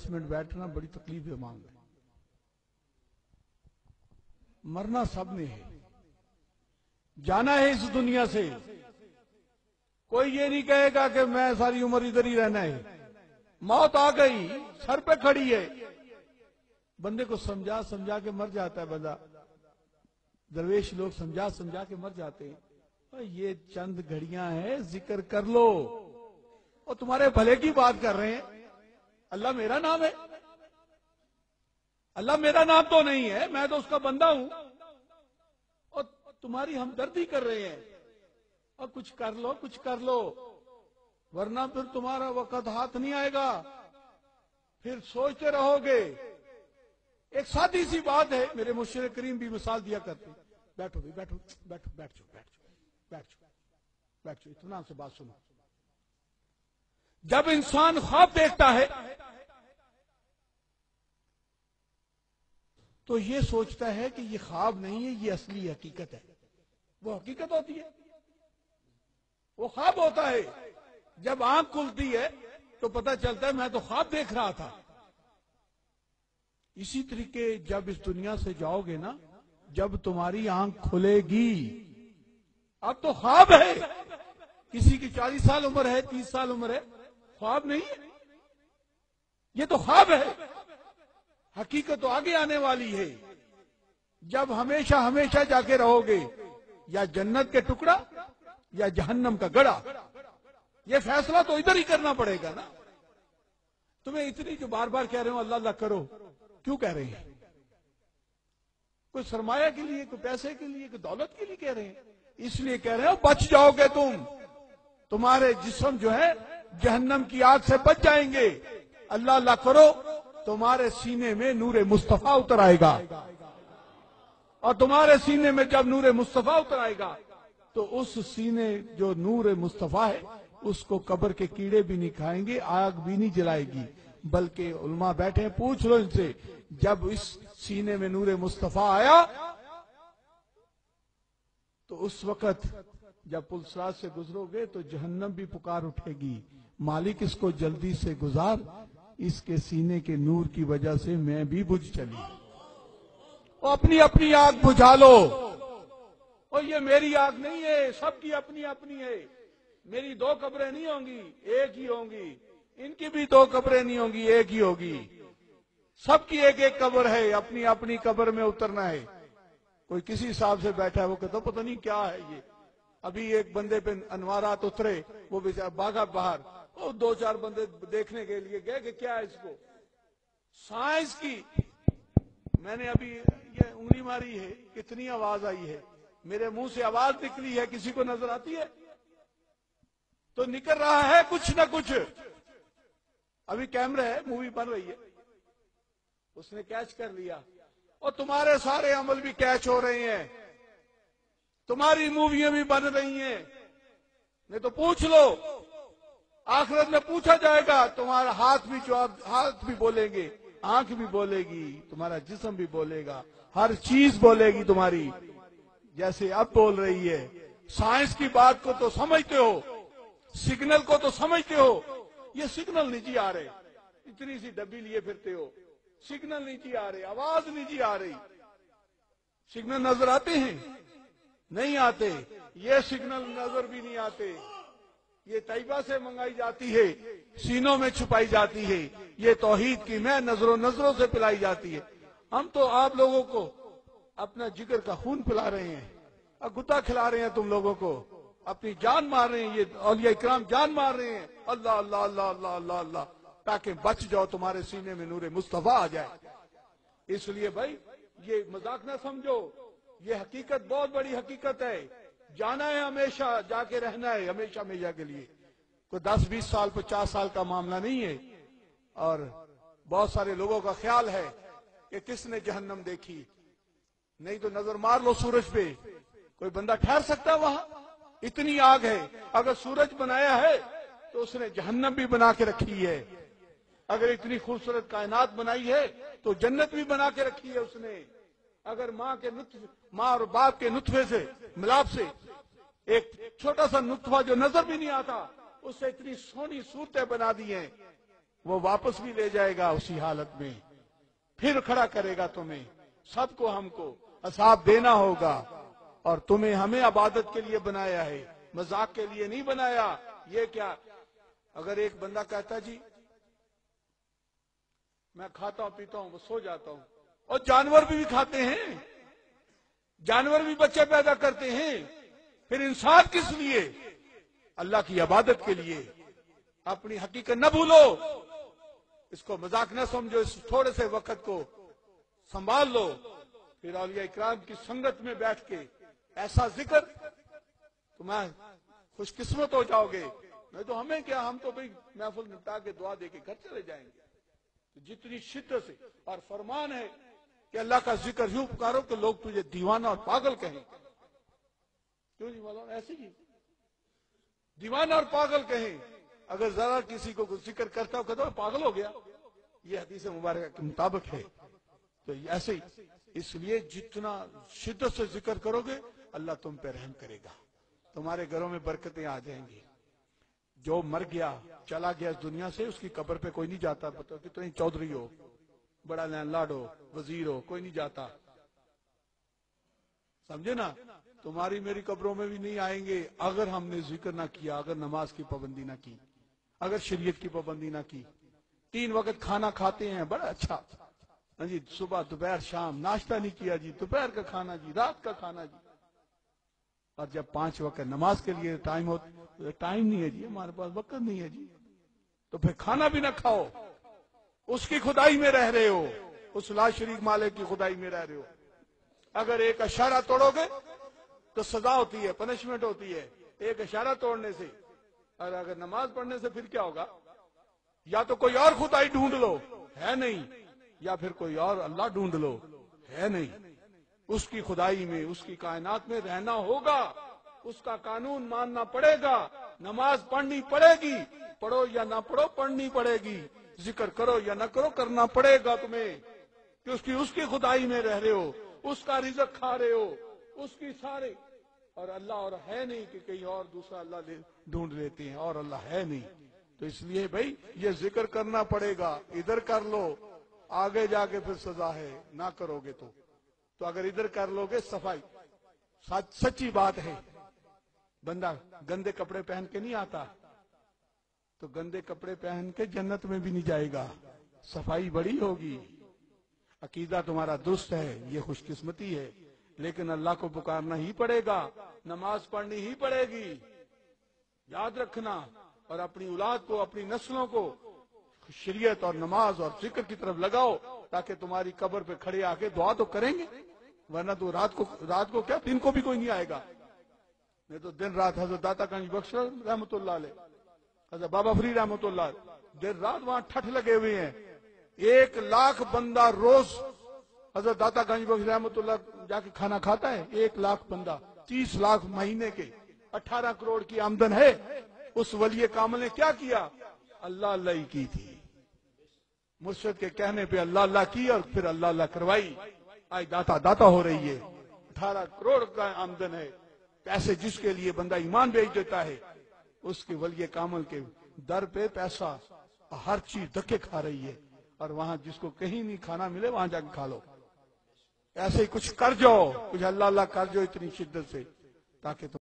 Minute بیٹھنا بڑی تکلیف ہے مانگ رہے. مرنا سب نے ہے, جانا ہے اس دنیا سے. کوئی یہ نہیں کہے گا کہ میں ساری عمر ادھر ہی رہنا ہے. موت آ گئی, سر پہ کھڑی ہے. بندے کو سمجھا سمجھا کے مر جاتا ہے بندہ. درویش لوگ سمجھا سمجھا کے مر جاتے ہیں. یہ چند گھڑیاں ہیں, ذکر کر لو. اور تمہارے بھلے کی بات کر رہے ہیں. اللہ میرا نام ہے؟ اللہ میرا نام تو نہیں ہے, میں تو اس کا بندہ ہوں. اور تمہاری ہمدردی کر رہے ہیں. اور کچھ کر لو, کچھ کر لو, ورنہ پھر تمہارا وقت ہاتھ نہیں آئے گا. پھر سوچتے رہو گے. ایک سادی سی بات ہے, میرے مرشد کریم بھی مثال دیا کرتے. بیٹھو بھی, بیٹھو بیٹھو, بیٹھ جاؤ, بیٹھ جاؤ, بیٹھ جاؤ, بیٹھ جاؤ, اطمینان سے بات سنو. جب انسان خواب دیکھتا ہے تو یہ سوچتا ہے کہ یہ خواب نہیں ہے, یہ اصلی حقیقت ہے. وہ حقیقت ہوتی ہے, وہ خواب ہوتا ہے. جب آنکھ کھلتی ہے تو پتہ چلتا ہے میں تو خواب دیکھ رہا تھا. اسی طریقے جب اس دنیا سے جاؤ گے نا, جب تمہاری آنکھ کھلے گی, اب تو خواب ہے. کسی کی 40 سال عمر ہے, 30 سال عمر ہے, خواب نہیں ہے, یہ تو خواب ہے. حقیقت تو آگے آنے والی ہے. جب ہمیشہ ہمیشہ جا کے رہو گے, یا جنت کے ٹکڑا یا جہنم کا گڑا. یہ فیصلہ تو ادھر ہی کرنا پڑے گا نا. تمہیں اتنی جو بار بار کہہ رہے ہو اللہ اللہ کرو, کیوں کہہ رہے ہیں؟ کوئی سرمایہ کے لیے, کوئی پیسے کے لیے, کوئی دولت کے لیے کہہ رہے ہیں؟ اس لیے کہہ رہے ہو بچ جاؤ گے تم. تمہارے جسم جو ہے جہنم کی آگ سے بچ جائیں گے. اللہ اللہ کرو, تمہارے سینے میں نور مصطفیٰ اتر آئے گا. اور تمہارے سینے میں جب نور مصطفیٰ اتر آئے گا تو اس سینے جو نور مصطفیٰ ہے اس کو قبر کے کیڑے بھی نہیں کھائیں گے, آگ بھی نہیں جلائے گی. بلکہ علماء بیٹھے ہیں, پوچھ لو ان سے, جب اس سینے میں نور مصطفیٰ آیا تو اس وقت جب پل صراط سے گزرو گے تو جہنم بھی پکار اٹھے گی, مالک اس کو جلدی سے گزار, اس کے سینے کے نور کی وجہ سے میں بھی بجھ چلی. اور اپنی اپنی آگ بجھا لو. اور یہ میری آگ نہیں ہے, سب کی اپنی اپنی ہے. میری 2 قبریں نہیں ہوں گی, ایک ہی ہوں گی. ان کی بھی 2 قبریں نہیں ہوں گی, ایک ہی ہوگی. سب کی ایک ایک قبر ہے, اپنی اپنی قبر میں اترنا ہے. کوئی کسی حساب سے بیٹھا ہے, وہ کہتا پتہ نہیں کیا ہے یہ. ابھی ایک بندے پہ انوارات اترے, وہ بیچارہ بھاگا باہر, اور 2-4 بندے دیکھنے کے لیے گئے کہ کیا ہے اس کو. سائنس کی میں نے ابھی یہ انگلی ماری ہے, کتنی آواز آئی ہے, میرے منہ سے آواز نکلی ہے, کسی کو نظر آتی ہے؟ تو نکل رہا ہے کچھ نہ کچھ. ابھی کیمرہ ہے, مووی بن رہی ہے, اس نے کیچ کر لیا. اور تمہارے سارے عمل بھی کیچ ہو رہے ہیں, تمہاری موویاں بھی بن رہی ہیں. نہیں تو پوچھ لو, آخرت میں پوچھا جائے گا, تمہارا ہاتھ بھی بولیں گے, آنکھ بھی بولے گی, تمہارا جسم بھی بولے گا, ہر چیز بولے گی تمہاری, جیسے اب بول رہی ہے. سائنس کی بات کو تو سمجھتے ہو, سگنل کو تو سمجھتے ہو. یہ سگنل نہیں جی آ رہے, اتنی سی ڈبی لیے پھرتے ہو, سگنل نہیں جی آ رہے, آواز نہیں جی آ رہی. سگنل نظر آتے ہیں؟ نہیں آتے. یہ سگنل نظر بھی نہیں آتے. یہ طیبہ سے منگائی جاتی ہے, سینوں میں چھپائی جاتی ہے. یہ توحید کی میں نظروں سے پلائی جاتی ہے. ہم تو آپ لوگوں کو اپنا جگر کا خون پلا رہے ہیں, غدہ کھلا رہے ہیں تم لوگوں کو, اپنی جان مار رہے ہیں. یہ اولیاء اکرام جان مار رہے ہیں. اللہ اللہ اللہ اللہ اللہ اللہ, تاکہ بچ جاؤ, تمہارے سینے میں نور مصطفیٰ آ جائے. اس لیے بھائی یہ مذاق نہ سمجھو, یہ حقیقت بہت بڑی حقیقت ہے. جانا ہے ہمیشہ, جا کے رہنا ہے ہمیشہ ہمیشہ کے لیے. کوئی 10-20 سال 50 سال کا معاملہ نہیں ہے. اور بہت سارے لوگوں کا خیال ہے کہ کس نے جہنم دیکھی. نہیں تو نظر مار لو سورج پہ, کوئی بندہ ٹھہر سکتا ہے وہاں؟ اتنی آگ ہے. اگر سورج بنایا ہے تو اس نے جہنم بھی بنا کے رکھی ہے. اگر اتنی خوبصورت کائنات بنائی ہے تو جنت بھی بنا کے رکھی ہے اس نے. اگر ماں اور باپ کے نطفے سے ملاپ سے ایک چھوٹا سا نطفہ جو نظر بھی نہیں آتا, اس سے اتنی سونی صورتیں بنا دی ہیں. وہ واپس بھی لے جائے گا اسی حالت میں، پھر کھڑا کرے گا تمہیں، سب کو ہم کو حساب دینا ہوگا۔ اور تمہیں ہمیں عبادت کے لیے بنایا ہے، مذاق کے لیے نہیں بنایا۔ یہ کیا، اگر ایک بندہ کہتا جی میں کھاتا ہوں پیتا ہوں وہ سو جاتا ہوں، اور جانور بھی کھاتے ہیں، جانور بھی بچے پیدا کرتے ہیں، پھر انسان کس لیے؟ اللہ کی عبادت کے لیے۔ اپنی حقیقت نہ بھولو، اس کو مذاق نہ سمجھو، اس تھوڑے سے وقت کو سنبھال لو، پھر اولیاء اکرام کی سنگت میں بیٹھ کے ایسا ذکر، تمہیں خوش قسمت ہو جاؤ گے۔ نہیں تو ہمیں کیا، ہم تو بھئی محفل نپٹا کے دعا دے کے گھر چلے جائیں گے۔ جتنی شدت سے، اور فرمان ہے کہ اللہ کا ذکر یوں پکارو کہ لوگ تجھے دیوانہ اور پاگل کہیں۔ کیوں نہیں مولانا، ایسے ہی دیوانہ اور پاگل کہیں۔ اگر ذرا کسی کو ذکر کرتا ہو کہتا ہو پاگل ہو گیا، یہ حدیث مبارکہ کے مطابق ہے۔ تو ایسے ہی، اس لیے جتنا شدت سے ذکر کرو گے اللہ تم پہ رحم کرے گا، تمہارے گھروں میں برکتیں آ جائیں گی۔ جو مر گیا چلا گیا اس دنیا سے، اس کی قبر پہ کوئی نہیں جاتا، بتاؤ کتنے چودھری ہو، بڑا لینڈ لارڈ ہو، وزیر ہو، کوئی نہیں جاتا، سمجھے نا؟ تمہاری میری قبروں میں بھی نہیں آئیں گے اگر ہم نے ذکر نہ کیا، اگر نماز کی پابندی نہ کی، اگر شریعت کی پابندی نہ کی۔ 3 وقت کھانا کھاتے ہیں، بڑا اچھا جی، صبح دوپہر شام ناشتہ نہیں کیا جی، دوپہر کا کھانا جی، رات کا کھانا جی، اور جب 5 وقت نماز کے لیے ٹائم نہیں ہے جی، ہمارے پاس وقت نہیں ہے جی، تو پھر کھانا بھی نہ کھاؤ۔ اس کی خدائی میں رہ رہے ہو، اس لا شریک مالک کی خدائی میں رہ رہے ہو۔ اگر ایک اشارہ توڑو گے تو سزا ہوتی ہے، پنشمنٹ ہوتی ہے ایک اشارہ توڑنے سے، اور اگر نماز پڑھنے سے پھر کیا ہوگا؟ یا تو کوئی اور خدائی ڈھونڈ لو، ہے نہیں، یا پھر کوئی اور اللہ ڈھونڈ لو، ہے نہیں۔ اس کی خدائی میں، اس کی کائنات میں رہنا ہوگا، اس کا قانون ماننا پڑے گا، نماز پڑھنی پڑے گی، پڑھو یا نہ پڑھو پڑھنی پڑے گی، ذکر کرو یا نہ کرو کرنا پڑے گا تمہیں، کہ اس کی خدائی میں رہ رہے ہو، اس کا رزق کھا رہے ہو، اس کی سارے، اور اللہ اور ہے نہیں کہ کہیں اور دوسرا اللہ ڈھونڈ لیتے ہیں، اور اللہ ہے نہیں۔ تو اس لیے بھائی یہ ذکر کرنا پڑے گا، ادھر کر لو، آگے جا کے پھر سزا ہے، نہ کرو گے تو اگر ادھر کر لو گے صفائی، سچی بات ہے، بندہ گندے کپڑے پہن کے نہیں آتا، تو گندے کپڑے پہن کے جنت میں بھی نہیں جائے گا، صفائی بڑی ہوگی، عقیدہ تمہارا درست ہے، یہ خوش قسمتی ہے، لیکن اللہ کو پکارنا ہی پڑے گا، نماز پڑھنی ہی پڑے گی، یاد رکھنا، اور اپنی اولاد کو، اپنی نسلوں کو شریعت اور نماز اور ذکر کی طرف لگاؤ، تاکہ تمہاری قبر پہ کھڑے آ کے دعا تو کریں گے، ورنہ تو رات کو کیا، دن کو بھی کوئی نہیں آئے گا، نہیں تو دن رات حضرت داتا گنج بخش رحمۃ اللہ علیہ، حضرت بابا فری رحمۃ اللہ علیہ، دن رات وہاں ٹھٹ لگے ہوئے ہیں، 1 لاکھ بندہ روز حضرت داتا گنج بخش رحمۃ اللہ جا کے کھانا کھاتا ہے، 1 لاکھ بندہ، 30 لاکھ مہینے کے، 18 کروڑ کی آمدن ہے۔ اس ولی کامل نے کیا کیا؟ اللہ اللہ ہی کی تھی، مرشد کے کہنے پہ اللہ اللہ کی، اور پھر اللہ اللہ کروائی، آج داتا ہو رہی ہے، 18 کروڑ کا آمدن ہے، پیسے جس کے لیے بندہ ایمان بیچ دیتا ہے، اس کے ولی کامل کے در پہ پیسہ، ہر چیز دھکے کھا رہی ہے، اور وہاں جس کو کہیں نہیں کھانا ملے وہاں جا کے کھا لو۔ ایسے ہی کچھ کر جاؤ، کچھ اللہ اللہ کر جاؤ اتنی شدت سے، تاکہ تم